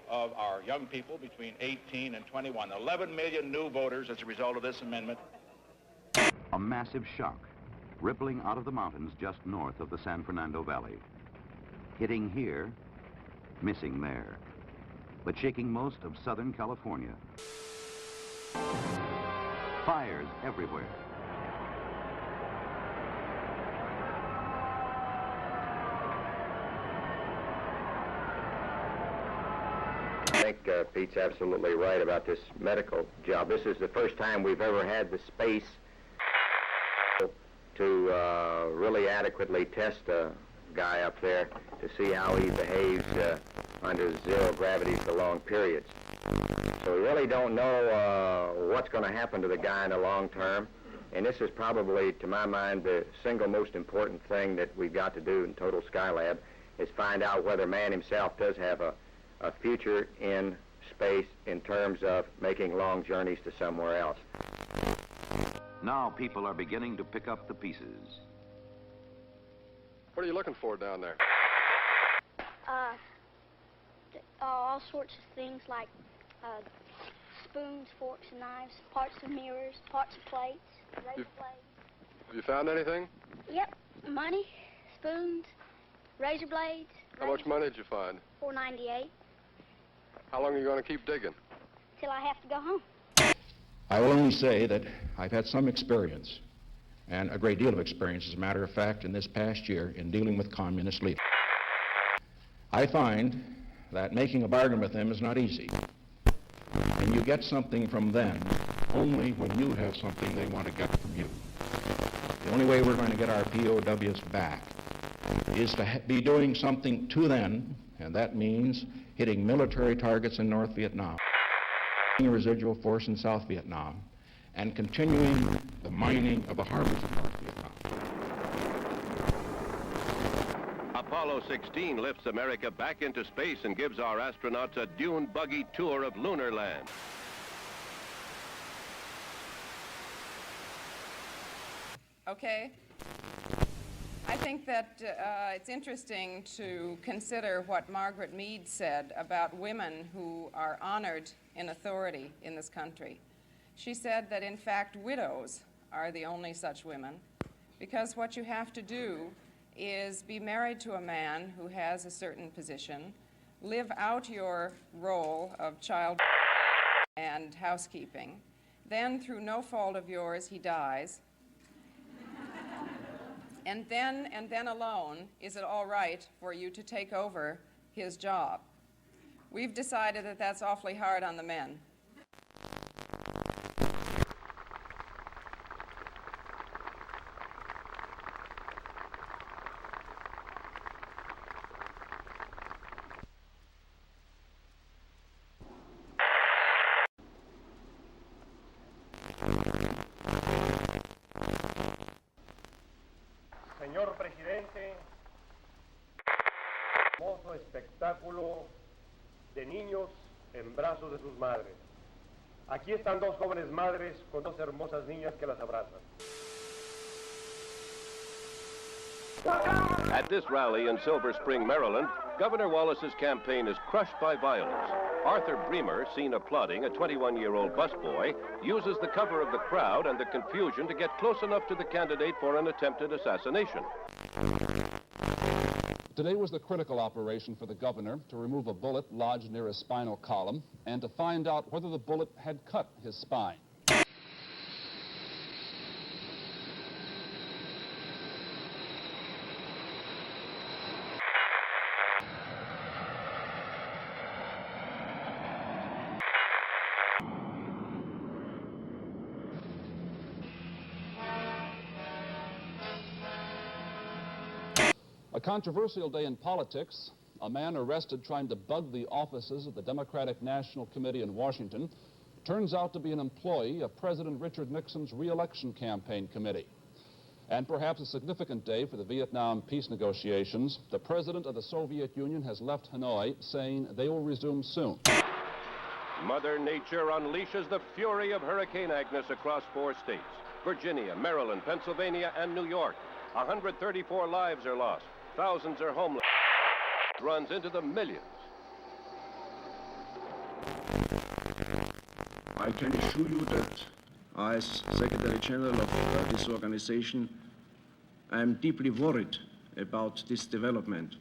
of our young people between 18 and 21. 11 million new voters as a result of this amendment. A massive shock rippling out of the mountains just north of the San Fernando Valley. Hitting here, missing there, but shaking most of Southern California. Fires everywhere. I think Pete's absolutely right about this medical job. This is the first time we've ever had the space to really adequately test a guy up there to see how he behaves under zero gravity for long periods. So we really don't know what's going to happen to the guy in the long term, and this is probably, to my mind, the single most important thing that we've got to do in Total Skylab is find out whether man himself does have a future in space in terms of making long journeys to somewhere else. Now people are beginning to pick up the pieces. What are you looking for down there? All sorts of things like spoons, forks, and knives, parts of mirrors, parts of plates, razor blades. Have you found anything? Yep, money, spoons, razor blades. How much money did you find? $4.98. How long are you going to keep digging? Till I have to go home. I will only say that I've had some experience, and a great deal of experience, as a matter of fact, in this past year in dealing with communist leaders. I find that making a bargain with them is not easy. And you get something from them only when you have something they want to get from you. The only way we're going to get our POWs back is to be doing something to them, and that means hitting military targets in North Vietnam, a residual force in South Vietnam, and continuing the mining of the harbors of North Vietnam. Apollo 16 lifts America back into space and gives our astronauts a dune buggy tour of lunar land. Okay. I think that it's interesting to consider what Margaret Mead said about women who are honored in authority in this country. She said that, in fact, widows are the only such women, because what you have to do is be married to a man who has a certain position, live out your role of child and housekeeping. Then, through no fault of yours, he dies. And then alone, is it all right for you to take over his job? We've decided that that's awfully hard on the men. Señor presidente, hermoso espectáculo de niños en brazos de sus madres. Aquí están dos jóvenes madres con dos hermosas niñas que las abrazan. At this rally in Silver Spring, Maryland, Governor Wallace's campaign is crushed by violence. Arthur Bremer, seen applauding a 21-year-old busboy, uses the cover of the crowd and the confusion to get close enough to the candidate for an attempted assassination. Today was the critical operation for the governor to remove a bullet lodged near his spinal column and to find out whether the bullet had cut his spine. A controversial day in politics. A man arrested trying to bug the offices of the Democratic National Committee in Washington turns out to be an employee of President Richard Nixon's re-election campaign committee. And perhaps a significant day for the Vietnam peace negotiations. The president of the Soviet Union has left Hanoi, saying they will resume soon. Mother Nature unleashes the fury of Hurricane Agnes across 4 states: Virginia, Maryland, Pennsylvania, and New York. 134 lives are lost. Thousands are homeless. Runs into the millions. I can assure you that as Secretary General of this organization, I am deeply worried about this development.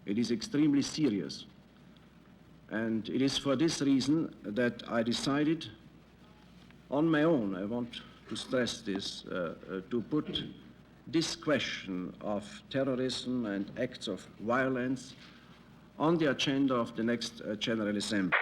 It is extremely serious, and it is for this reason that I decided on my own, I want to stress this, to put this question of terrorism and acts of violence on the agenda of the next General Assembly.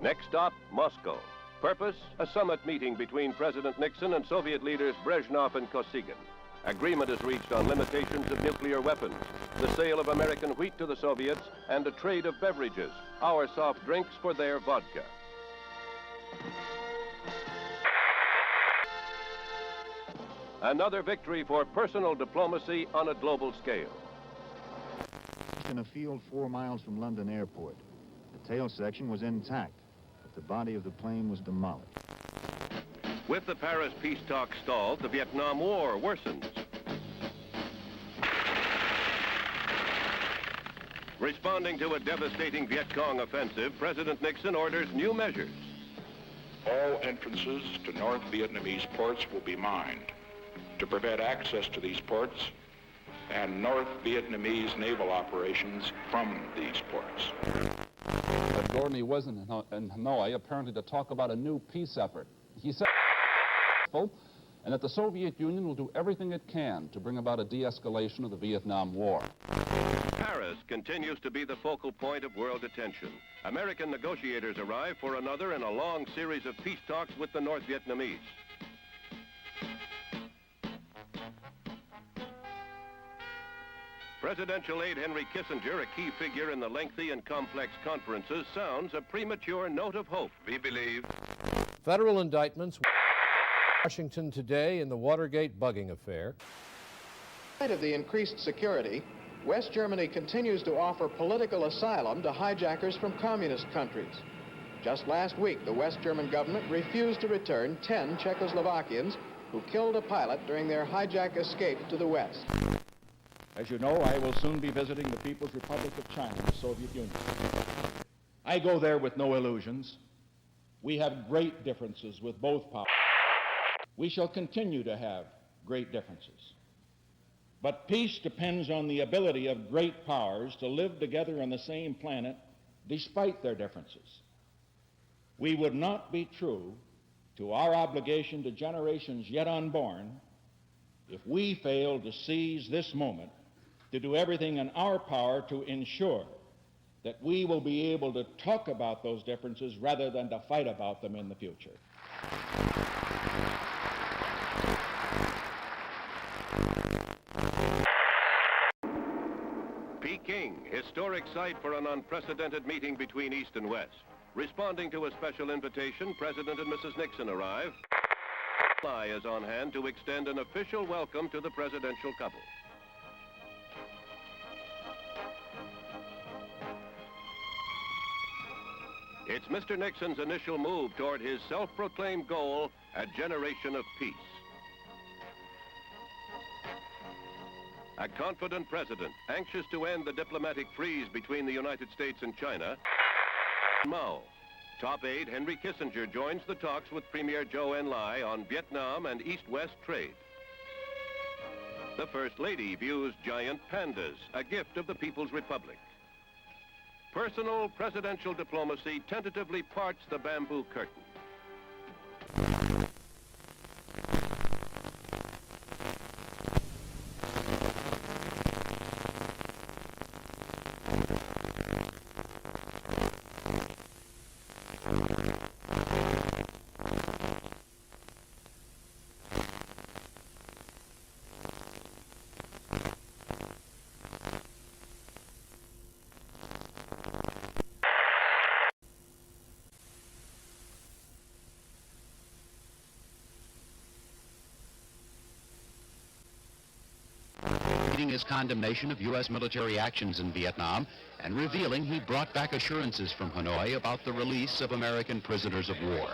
Next stop, Moscow. Purpose, a summit meeting between President Nixon and Soviet leaders Brezhnev and Kosygin. Agreement is reached on limitations of nuclear weapons, the sale of American wheat to the Soviets, and a trade of beverages, our soft drinks for their vodka. Another victory for personal diplomacy on a global scale. In a field 4 miles from London Airport. The tail section was intact, but the body of the plane was demolished. With the Paris peace talks stalled, the Vietnam War worsens. Responding to a devastating Viet Cong offensive, President Nixon orders new measures. All entrances to North Vietnamese ports will be mined to prevent access to these ports and North Vietnamese naval operations from these ports. But Gordon, he was in Hanoi apparently to talk about a new peace effort. He said and that the Soviet Union will do everything it can to bring about a de-escalation of the Vietnam War. Paris continues to be the focal point of world attention. American negotiators arrive for another in a long series of peace talks with the North Vietnamese. Presidential aide Henry Kissinger, a key figure in the lengthy and complex conferences, sounds a premature note of hope. We believe federal indictments Washington today in the Watergate bugging affair. In spite of the increased security, West Germany continues to offer political asylum to hijackers from communist countries. Just last week, the West German government refused to return 10 Czechoslovakians who killed a pilot during their hijack escape to the West. As you know, I will soon be visiting the People's Republic of China, the Soviet Union. I go there with no illusions. We have great differences with both powers. We shall continue to have great differences. But peace depends on the ability of great powers to live together on the same planet despite their differences. We would not be true to our obligation to generations yet unborn if we failed to seize this moment to do everything in our power to ensure that we will be able to talk about those differences rather than to fight about them in the future. Peking, historic site for an unprecedented meeting between East and West. Responding to a special invitation, President and Mrs. Nixon arrive. Lai is on hand to extend an official welcome to the presidential couple. It's Mr. Nixon's initial move toward his self-proclaimed goal, a generation of peace. A confident president, anxious to end the diplomatic freeze between the United States and China. Mao. Top aide Henry Kissinger joins the talks with Premier Zhou Enlai on Vietnam and East-West trade. The First Lady views giant pandas, a gift of the People's Republic. Personal presidential diplomacy tentatively parts the bamboo curtain. His condemnation of U.S. military actions in Vietnam and revealing he brought back assurances from Hanoi about the release of American prisoners of war.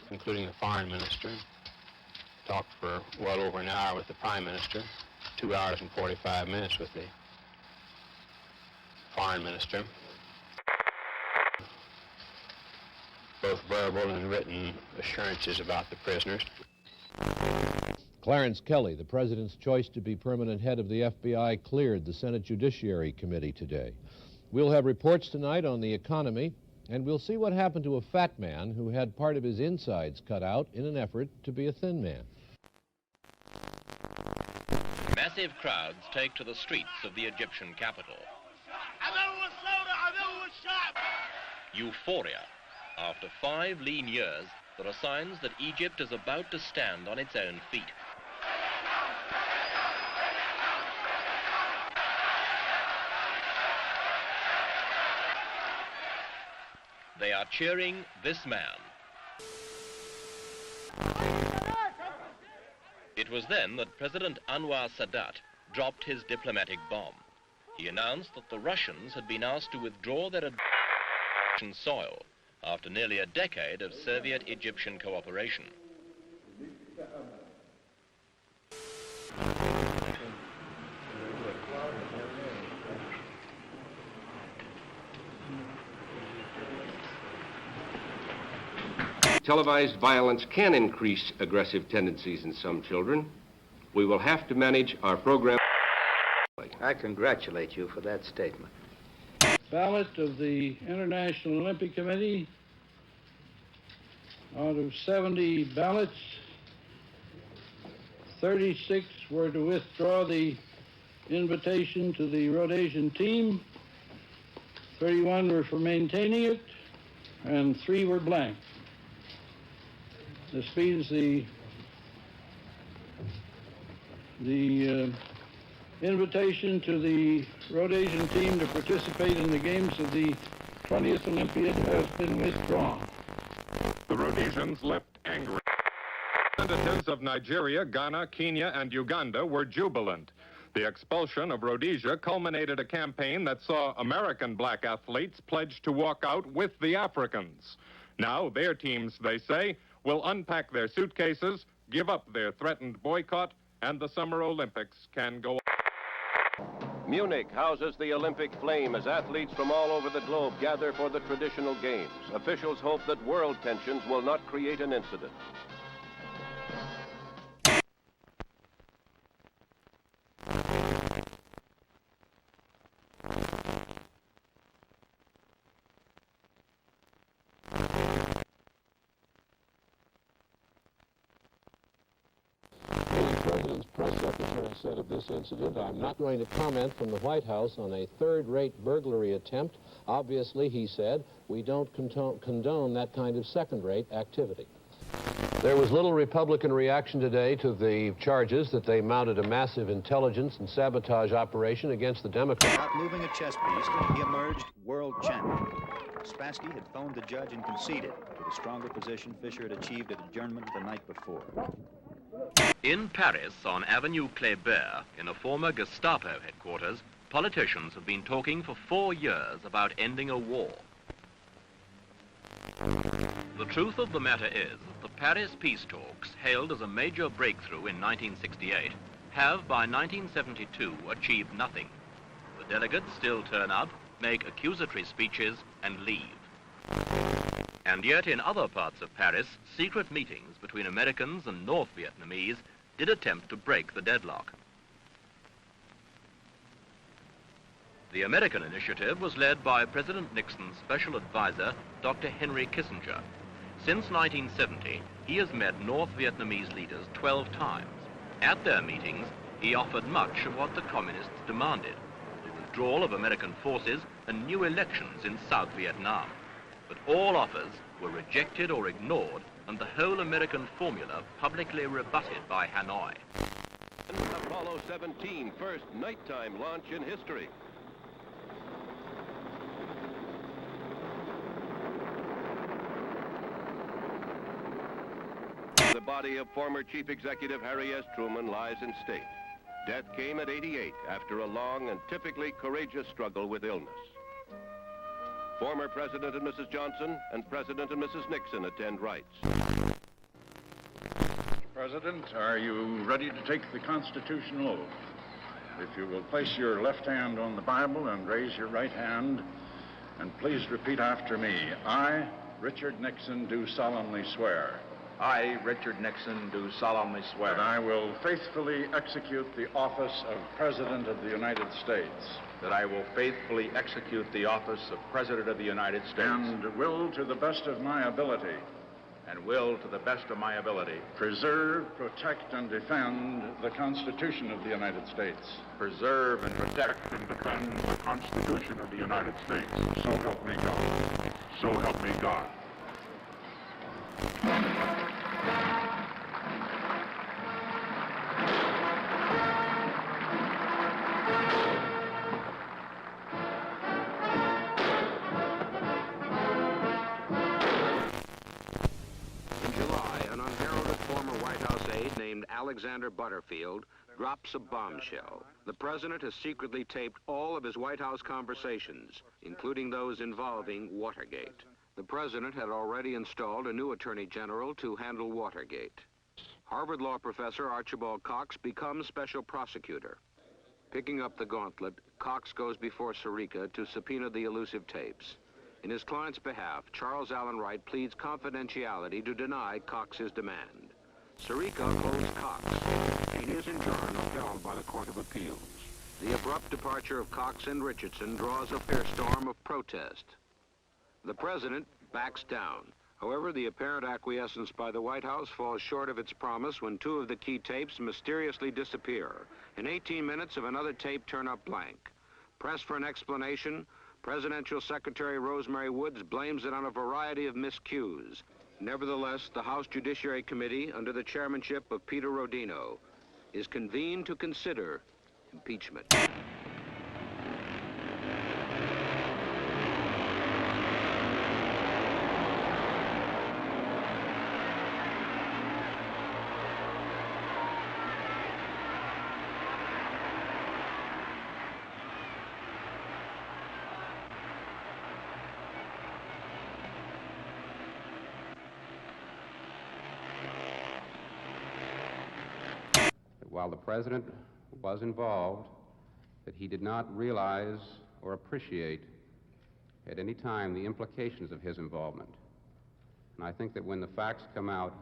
Including the foreign minister, talked for well over an hour with the prime minister, 2 hours and 45 minutes with the foreign minister. Both verbal and written assurances about the prisoners. Clarence Kelly, the president's choice to be permanent head of the FBI, cleared the Senate Judiciary Committee today. We'll have reports tonight on the economy, and we'll see what happened to a fat man who had part of his insides cut out in an effort to be a thin man. Massive crowds take to the streets of the Egyptian capital. Euphoria. After 5 lean years, there are signs that Egypt is about to stand on its own feet. They are cheering this man. It was then that President Anwar Sadat dropped his diplomatic bomb. He announced that the Russians had been asked to withdraw their Egyptian soil after nearly a decade of Soviet-Egyptian cooperation. Televised violence can increase aggressive tendencies in some children. We will have to manage our program. I congratulate you for that statement. Ballot of the International Olympic Committee. Out of 70 ballots, 36 were to withdraw the invitation to the Rhodesian team, 31 were for maintaining it, and 3 were blank. This means the invitation to the Rhodesian team to participate in the games of the 20th Olympiad has been withdrawn. The Rhodesians left angry. Representatives of Nigeria, Ghana, Kenya, and Uganda were jubilant. The expulsion of Rhodesia culminated a campaign that saw American black athletes pledge to walk out with the Africans. Now their teams, they say, will unpack their suitcases, give up their threatened boycott, and the Summer Olympics can go on. Munich houses the Olympic flame as athletes from all over the globe gather for the traditional games. Officials hope that world tensions will not create an incident. Said of this incident, I'm not going to comment from the White House on a third-rate burglary attempt. Obviously, he said, we don't condone that kind of second-rate activity. There was little Republican reaction today to the charges that they mounted a massive intelligence and sabotage operation against the Democrats. Without moving a chess piece, he emerged world champion. Spassky had phoned the judge and conceded. With a stronger position, Fischer had achieved at adjournment the night before. In Paris, on Avenue Kléber, in a former Gestapo headquarters, politicians have been talking for 4 years about ending a war. The truth of the matter is that the Paris peace talks, hailed as a major breakthrough in 1968, have by 1972 achieved nothing. The delegates still turn up, make accusatory speeches, and leave. And yet in other parts of Paris, secret meetings between Americans and North Vietnamese did attempt to break the deadlock. The American initiative was led by President Nixon's special advisor, Dr. Henry Kissinger. Since 1970, he has met North Vietnamese leaders 12 times. At their meetings, he offered much of what the communists demanded: the withdrawal of American forces and new elections in South Vietnam. But all offers were rejected or ignored, and the whole American formula publicly rebutted by Hanoi. Apollo 17, first nighttime launch in history. The body of former Chief Executive Harry S. Truman lies in state. Death came at 88 after a long and typically courageous struggle with illness. Former President and Mrs. Johnson and President and Mrs. Nixon attend rites. President, are you ready to take the constitutional oath? if you will place your left hand on the Bible and raise your right hand, and please repeat after me. I, Richard Nixon, do solemnly swear. I, Richard Nixon, do solemnly swear. That I will faithfully execute the office of President of the United States. That I will faithfully execute the office of President of the United States. And will, to the best of my ability. And will, to the best of my ability. Preserve, protect, and defend the Constitution of the United States. Preserve and protect and defend the Constitution of the United States. So help me God. So help me God. Alexander Butterfield drops a bombshell. The president has secretly taped all of his White House conversations, including those involving Watergate. The president had already installed a new attorney general to handle Watergate. Harvard law professor Archibald Cox becomes special prosecutor. Picking up the gauntlet, Cox goes before Sirica to subpoena the elusive tapes. In his client's behalf, Charles Allen Wright pleads confidentiality to deny Cox's demand. Sirica holds Cox. He is in turn upheld by the Court of Appeals. The abrupt departure of Cox and Richardson draws a fair storm of protest. The president backs down. However, the apparent acquiescence by the White House falls short of its promise when two of the key tapes mysteriously disappear. In 18 minutes of another tape turn up blank. Pressed for an explanation, Presidential Secretary Rosemary Woods blames it on a variety of miscues. Nevertheless, the House Judiciary Committee, under the chairmanship of Peter Rodino, is convened to consider impeachment. While the president was involved, that he did not realize or appreciate at any time the implications of his involvement. And I think that when the facts come out...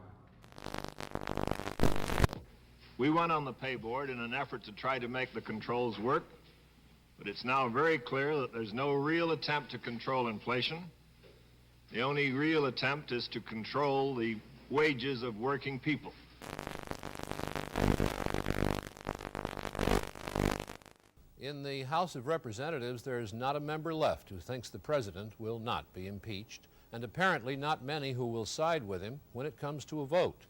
We went on the pay board in an effort to try to make the controls work, but it's now very clear that there's no real attempt to control inflation. The only real attempt is to control the wages of working people. In the House of Representatives, there's not a member left who thinks the president will not be impeached, and apparently not many who will side with him when it comes to a vote.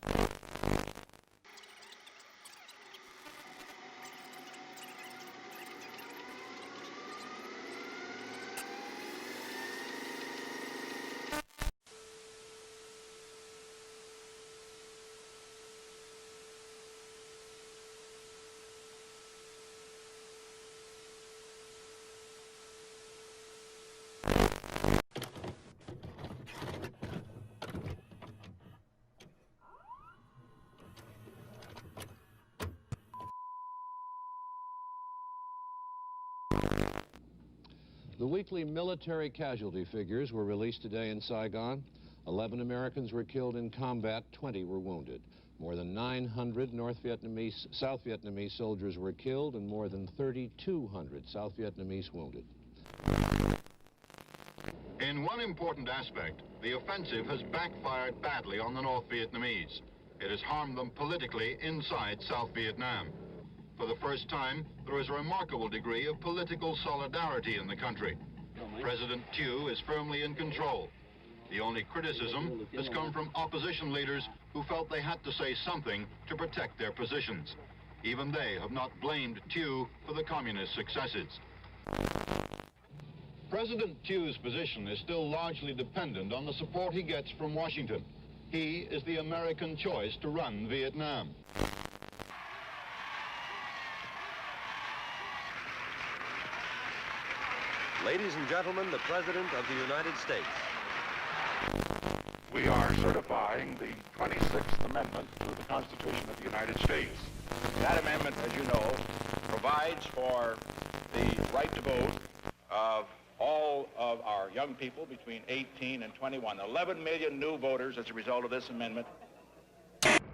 The weekly military casualty figures were released today in Saigon. 11 Americans were killed in combat, 20 were wounded. More than 900 South Vietnamese soldiers were killed and more than 3,200 South Vietnamese wounded. In one important aspect, the offensive has backfired badly on the North Vietnamese. It has harmed them politically inside South Vietnam. For the first time, there is a remarkable degree of political solidarity in the country. President Thieu is firmly in control. The only criticism has come from opposition leaders who felt they had to say something to protect their positions. Even they have not blamed Thieu for the communist successes. President Thieu's position is still largely dependent on the support he gets from Washington. He is the American choice to run Vietnam. Ladies and gentlemen, the President of the United States. We are certifying the 26th Amendment to the Constitution of the United States. That amendment, as you know, provides provides for the right to vote of all of our young people between 18 and 21. 11 million new voters as a result of this amendment.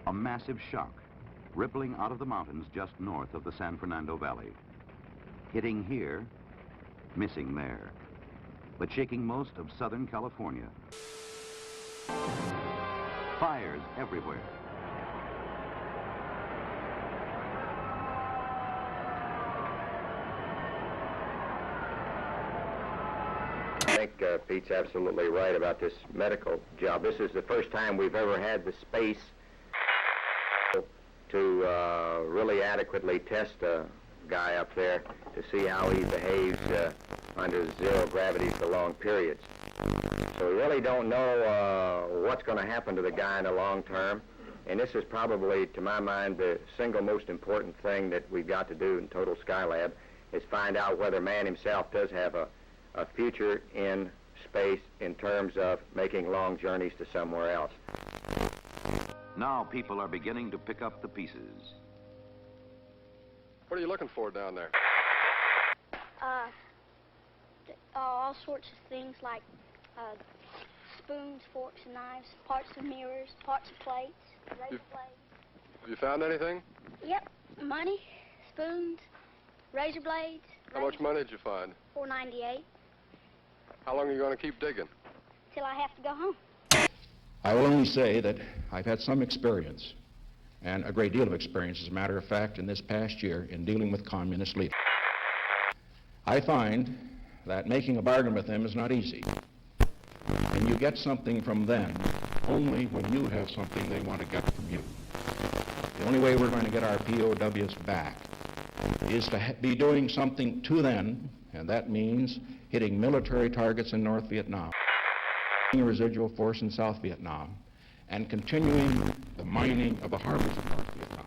A massive shock rippling out of the mountains just north of the San Fernando Valley. Hitting here, missing there, but shaking most of Southern California. Fires everywhere. I think Pete's absolutely right about this medical job. This is the first time we've ever had the space to really adequately test a guy up there to see how he behaves under zero gravity for long periods. So we really don't know what's going to happen to the guy in the long term. And this is probably, to my mind, the single most important thing that we've got to do in Total Skylab is find out whether man himself does have a future in space in terms of making long journeys to somewhere else. Now people are beginning to pick up the pieces. What are you looking for down there? All sorts of things like spoons, forks, and knives, parts of mirrors, parts of plates, razor blades. Have you found anything? Yep, money, spoons, razor blades. How much money did you find? $4.98. How long are you going to keep digging? Till I have to go home. I will only say that I've had some experience, and a great deal of experience, as a matter of fact, in this past year in dealing with communist leaders. I find that making a bargain with them is not easy. And you get something from them only when you have something they want to get from you. The only way we're going to get our POWs back is to be doing something to them, and that means hitting military targets in North Vietnam, a residual force in South Vietnam, and continuing the mining of the harbors of North Vietnam.